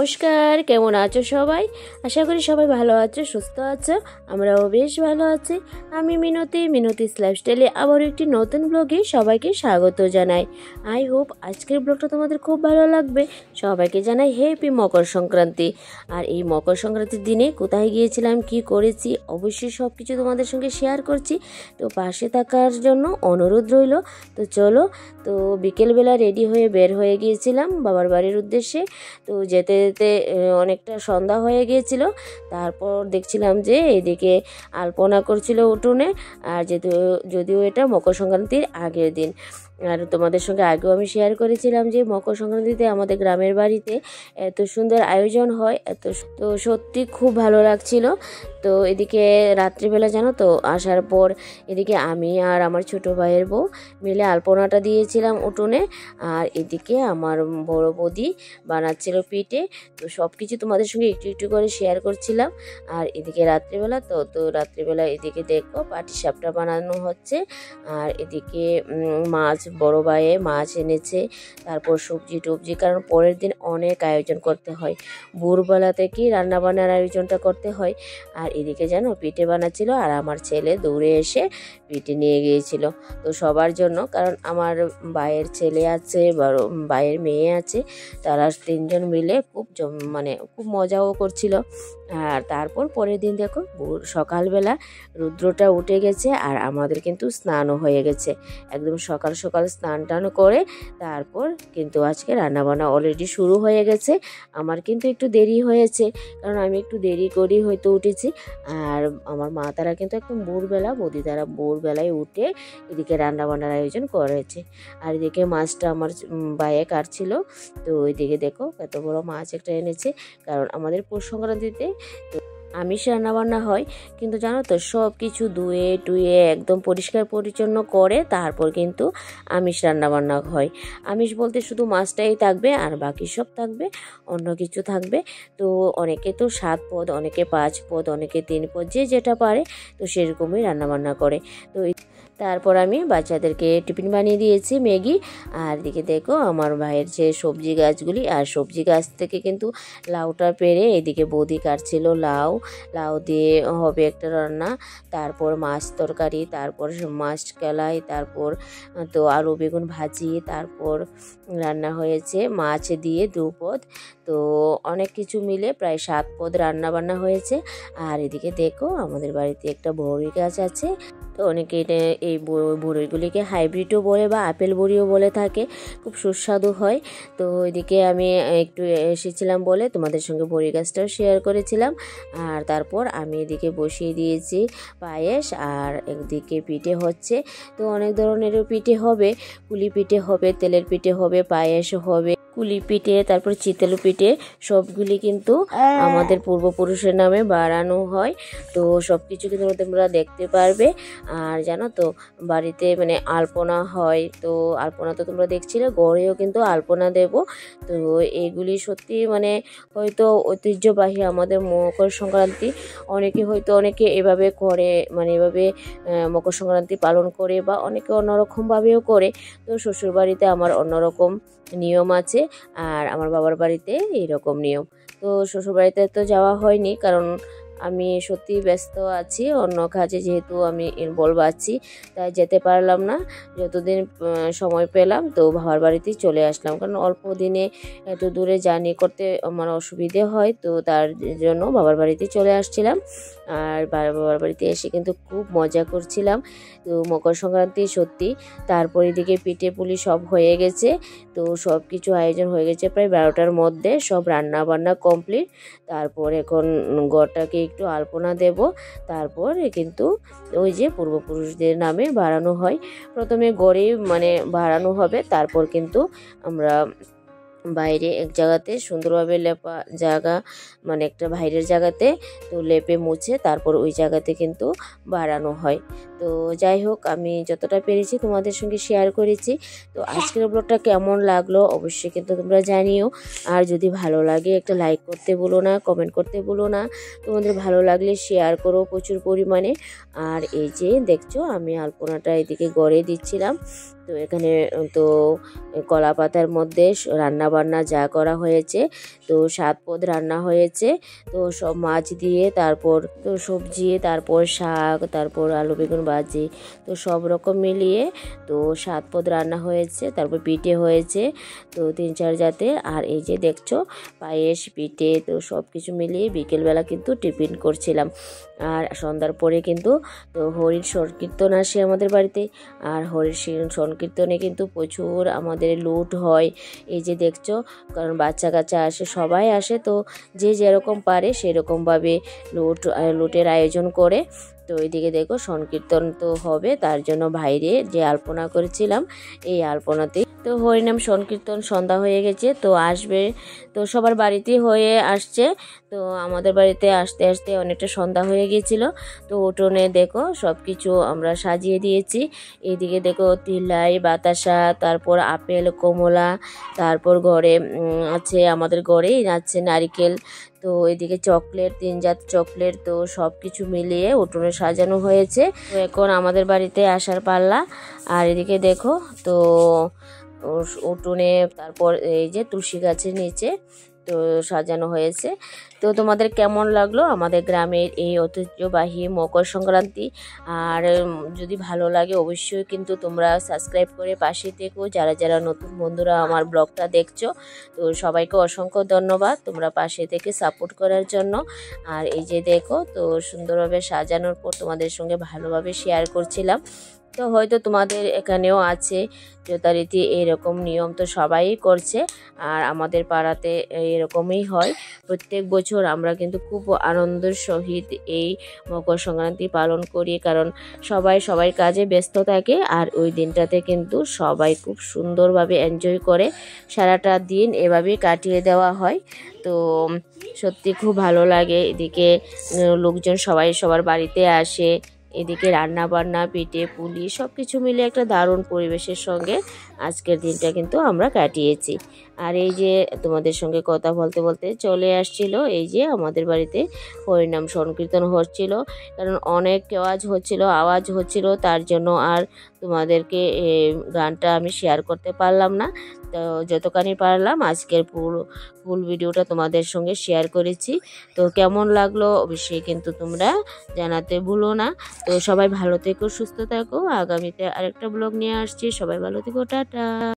নমস্কার, কেমন আছো সবাই? আশা করি সবাই ভালো আছো, সুস্থ আছো। আমরাও বেশ ভালো আছি। আমি মিনতিস লাইফস্টাইলে আবার একটি নতুন ব্লগে সবাইকে স্বাগত জানাই। আই হোপ আজকের ব্লগটা তোমাদের খুব ভালো লাগবে। সবাইকে জানাই হ্যাপি মকর সংক্রান্তি। আর এই মকর সংক্রান্তির দিনে কোথায় গিয়েছিলাম, কি করেছি, অবশ্যই সব কিছু তোমাদের সঙ্গে শেয়ার করছি। তো পাশে থাকার জন্য অনুরোধ রইল। তো চলো, তো বিকেলবেলা রেডি হয়ে বের হয়ে গিয়েছিলাম বাবার বাড়ির উদ্দেশ্যে। তো যেতে যেতে অনেকটা সন্ধ্যা হয়ে গিয়েছিল। তারপর দেখছিলাম যে এদিকে আলপনা করছিল উঠোনে। আর যদিও এটা মকর সংক্রান্তির আগের দিন। আর তোমাদের সঙ্গে আগেও আমি শেয়ার করেছিলাম যে মকর সংক্রান্তিতে আমাদের গ্রামের বাড়িতে এত সুন্দর আয়োজন হয়, তো সত্যি খুব ভালো লাগছিল। তো এদিকে রাত্রিবেলা জানো তো আসার পর এদিকে আমি আর আমার ছোটো ভাইয়ের বউ মিলে আলপনাটা দিয়েছিলাম উঠোনে। আর এদিকে আমার বড় বৌদি বানাচ্ছিল পিঠে। তো সব কিছু তোমাদের সঙ্গে একটু একটু করে শেয়ার করছিলাম। আর এদিকে রাত্রিবেলা তো রাত্রিবেলা এদিকে দেখো পাটিসাপটা বানানো হচ্ছে। আর এদিকে মাছ, বড় ভাইয়ে মাছ এনেছে, তারপর সবজি টবজি, কারণ পরের দিন অনেক আয়োজন করতে হয়। ভোরবেলা থেকেই রান্নাবান্নার আয়োজনটা করতে হয়। আর এদিকে জানো পিঠে বানাচ্ছিল, আর আমার ছেলে দৌড়ে এসে পিঠে নিয়ে গিয়েছিল। তো সবার জন্য, কারণ আমার ভাইয়ের ছেলে আছে, ভাইয়ের মেয়ে আছে, তারা তিনজন মিলে খুব মজাও করছিল। আর তারপর পরের দিন দেখো সকালবেলা রুদ্রটা উঠে গেছে, আর আমাদের কিন্তু স্নানও হয়ে গেছে। একদম সকাল সকাল স্নান টান করে তারপর কিন্তু আজকে রান্নাবান্না অলরেডি শুরু হয়ে গেছে। আমার কিন্তু একটু দেরি হয়েছে, কারণ আমি একটু দেরি করেই হয়তো উঠেছি। আর আমার মা তারা কিন্তু একদম ভোরবেলা, বৌদি তারা ভোরবেলায় উঠে এদিকে রান্নাবান্নার আয়োজন করেছে। আর এদিকে মাছটা আমার ভাইয়ে কাটছিল। তো ওইদিকে দেখো কত বড় মাছ একটা এনেছে, কারণ আমাদের পৌষ সংক্রান্তিতে আমিষ রান্নাবান্না হয়। কিন্তু জানো তো সব কিছু ধুয়ে টুয়ে একদম পরিষ্কার পরিচ্ছন্ন করে তারপর কিন্তু আমিষ রান্নাবান্না হয়। আমিষ বলতে শুধু মাছটাই থাকবে, আর বাকি সব থাকবে, অন্য কিছু থাকবে। তো অনেকে তো 7 পদ, অনেকে 5 পদ, অনেকে 3 পদ, যে যেটা পারে তো সেরকমই রান্নাবান্না করে। তো তারপর আমি বাচ্চাদেরকে টিফিন বানিয়ে দিয়েছি ম্যাগি। আর দিকে দেখো আমার ভাইয়ের যে সবজি গাছগুলি, আর সবজি গাছ থেকে কিন্তু লাউটা পেরে এদিকে বৌদি কাটছিল লাউ দিয়ে হবে একটা রান্না, তারপর মাছ তরকারি, তারপর মাছ কালাই, তারপর তো আলু বেগুন ভাজি, তারপর রান্না হয়েছে মাছ দিয়ে 2 পদ। তো অনেক কিছু মিলে প্রায় 7 পদ রান্না বান্না হয়েছে। আর এদিকে দেখো আমাদের বাড়িতে একটা বড়ি গাছ আছে। তো অনেকে এই বড়িগুলিকে হাইব্রিডও বলে বা আপেল বড়িও বলে থাকে, খুব সুস্বাদু হয়। তো এদিকে আমি একটু এসেছিলাম বলে তোমাদের সঙ্গে বড়ি গাছটাও শেয়ার করেছিলাম। আর তারপর আমি এদিকে বসিয়ে দিয়েছি পায়েস, আর একদিকে পিঠে হচ্ছে। তো অনেক ধরনেরও পিঠে হবে, পুলি পিঠে হবে, তেলের পিঠে হবে, পায়েসও হবে, কুলি পিঠে, তারপর চিতল পিঠে, সবগুলি কিন্তু আমাদের পূর্বপুরুষের নামে বানানো হয়। তো সব কিছু কিন্তু তোমরা দেখতে পারবে। আর জানো তো বাড়িতে আলপনা হয়, তো আলপনা তো তোমরা দেখছিলে, গড়েও কিন্তু আলপনা দেব। তো এইগুলি সত্যি হয়তো ঐতিহ্যবাহী আমাদের মকর সংক্রান্তি। অনেকে এভাবে করে, এভাবে মকর সংক্রান্তি পালন করে, বা অনেকে অন্যরকমভাবেও করে। তো শ্বশুরবাড়িতে আমার অন্যরকম নিয়ম আছে, আর আমার বাবার বাড়িতে এইরকম নিয়ম। তো শ্বশুরবাড়িতে তো যাওয়া হয়নি, কারণ আমি সত্যি ব্যস্ত আছি অন্য কাজে, যেহেতু আমি ইনভলভ আছি, তাই যেতে পারলাম না। যতদিন সময় পেলাম তো বাবার বাড়িতেই চলে আসলাম, কারণ অল্প দিনে এত দূরে জার্নি করতে আমার অসুবিধে হয়। তো তার জন্য বাবার বাড়িতে চলে আসছিলাম। আর বাবার বাড়িতে এসে কিন্তু খুব মজা করছিলাম। তো মকর সংক্রান্তি সত্যি। তারপর এদিকে পিঠে পুলি সব হয়ে গেছে। তো সব কিছু আয়োজন হয়ে গেছে প্রায় 12টার মধ্যে, সব রান্না বান্না কমপ্লিট। তারপর এখন ঘরটাকে একটু আলপনা দেব। তারপর কিন্তু ওই যে পূর্বপুরুষদের নামে বাড়ানো হয়, প্রথমে গড়ে বাড়ানো হবে, তারপর কিন্তু আমরা বাইরে এক জায়গাতে সুন্দরভাবে লেপা জায়গা, একটা বাইরের জায়গাতে তো লেপে মুছে তারপর ওই জায়গাতে কিন্তু বাড়ানো হয়। তো যাই হোক, আমি যতটা পেরেছি তোমাদের সঙ্গে শেয়ার করেছি। তো আজকের ব্লগটা কেমন লাগলো অবশ্যই কিন্তু তোমরা জানিও। আর যদি ভালো লাগে একটা লাইক করতে ভুলো না, কমেন্ট করতে ভুলো না। তোমাদের ভালো লাগলে শেয়ার করো প্রচুর পরিমাণে। আর এই যে দেখছো আমি আলপনাটা এদিকে গড়ে দিচ্ছিলাম। তো এখানে তো কলা পাতার মধ্যে রান্না বান্না যা করা হয়েছে, তো 7 পদ রান্না হয়েছে। তো সব মাছ দিয়ে, তারপর তো সবজি, তারপর শাক, তারপর আলু বেগুন ভাজি, তো সব রকম মিলিয়ে তো 7 পদ রান্না হয়েছে। তারপর পিঠে হয়েছে তো 3-4 জাতের। আর এই যে দেখছো পায়েস, পিঠে, তো সব কিছু মিলিয়ে বিকেলবেলা কিন্তু টিফিন করছিলাম। আর সন্ধ্যার পরে কিন্তু তো হরির সংকীর্তন আসে আমাদের বাড়িতে। আর হরির সংকীর্তনে কিন্তু প্রচুর আমাদের লুট হয়। এই যে দেখছো, কারণ বাচ্চা কাচ্চা আসে, সবাই আসে, তো যে যেরকম পারে সেরকমভাবে লুটের আয়োজন করে। তো এইদিকে দেখো সংকীর্তন তো হবে, তার জন্য বাইরে যে আলপনা করেছিলাম এই আলপনাতে তো হরিনাম সংকীর্তন সন্ধ্যা হয়ে গেছে, তো আসবে, তো সবার বাড়িতেই হয়ে আসছে। তো আমাদের বাড়িতে আসতে আসতে অনেকটা সন্ধ্যা হয়ে গিয়েছিল। তো উঠোনে দেখো সব কিছু আমরা সাজিয়ে দিয়েছি। এইদিকে দেখো তিলাই, বাতাসা, তারপর আপেল, কমলা, তারপর ঘরে আছে, আমাদের ঘরেই আছে নারিকেল। তো এদিকে চকলেট, 3 জাত চকলেট, তো সব কিছু মিলিয়ে উঠোনে সাজানো হয়েছে। তো এখন আমাদের বাড়িতে আসার পাল্লা। আর এদিকে দেখো তো উঠোনে, তারপর এই যে তুলসী গাছের নিচে তো সাজানো হয়েছে। তো তোমাদের কেমন লাগলো আমাদের গ্রামের এই ঐতিহ্যবাহী মকর সংক্রান্তি? আর যদি ভালো লাগে অবশ্যই কিন্তু তোমরা সাবস্ক্রাইব করে পাশে থেকো। যারা যারা নতুন বন্ধুরা আমার ব্লগটা দেখছো, তো সবাইকে অসংখ্য ধন্যবাদ তোমরা পাশে থেকে সাপোর্ট করার জন্য। আর এই যে দেখো তো সুন্দরভাবে সাজানোর পর তোমাদের সঙ্গে ভালোভাবে শেয়ার করছিলাম। তো হয়তো তোমাদের এখানেও আছে যথারীতি এরকম নিয়ম, তো সবাই করছে। আর আমাদের পাড়াতে এরকমই হয় প্রত্যেক বছর। আমরা কিন্তু খুব আনন্দের সহিত এই মকর সংক্রান্তি পালন করি, কারণ সবাই সবার কাজে ব্যস্ত থাকে। আর ওই দিনটাতে কিন্তু সবাই খুব সুন্দরভাবে এনজয় করে, সারাটা দিন এভাবেই কাটিয়ে দেওয়া হয়। তো সত্যি খুব ভালো লাগে। এদিকে লোকজন সবাই সবার বাড়িতে আসে, এদিকে রান্না বান্না, পিঠে পুলি সব কিছু মিলে একটা দারুণ পরিবেশের সঙ্গে আজকের দিনটা কিন্তু আমরা কাটিয়েছি। আর এই যে তোমাদের সঙ্গে কথা বলতে বলতে চলে আসছিল এই যে আমাদের বাড়িতে হরিনাম সংকীর্তন হচ্ছিল, কারণ অনেক আওয়াজ হচ্ছিল, তার জন্য আর তোমাদেরকে গানটা আমি শেয়ার করতে পারলাম না। তো যতখানি পারলাম আজকের ফুল ভিডিওটা তোমাদের সঙ্গে শেয়ার করেছি। তো কেমন লাগলো অবশ্যই কিন্তু তোমরা জানাতে ভুলো না। তো সবাই ভালো থেকো, সুস্থ থাকো। আগামীতে আরেকটা ব্লগ নিয়ে আসছি। সবাই ভালো থেকো, টাটা।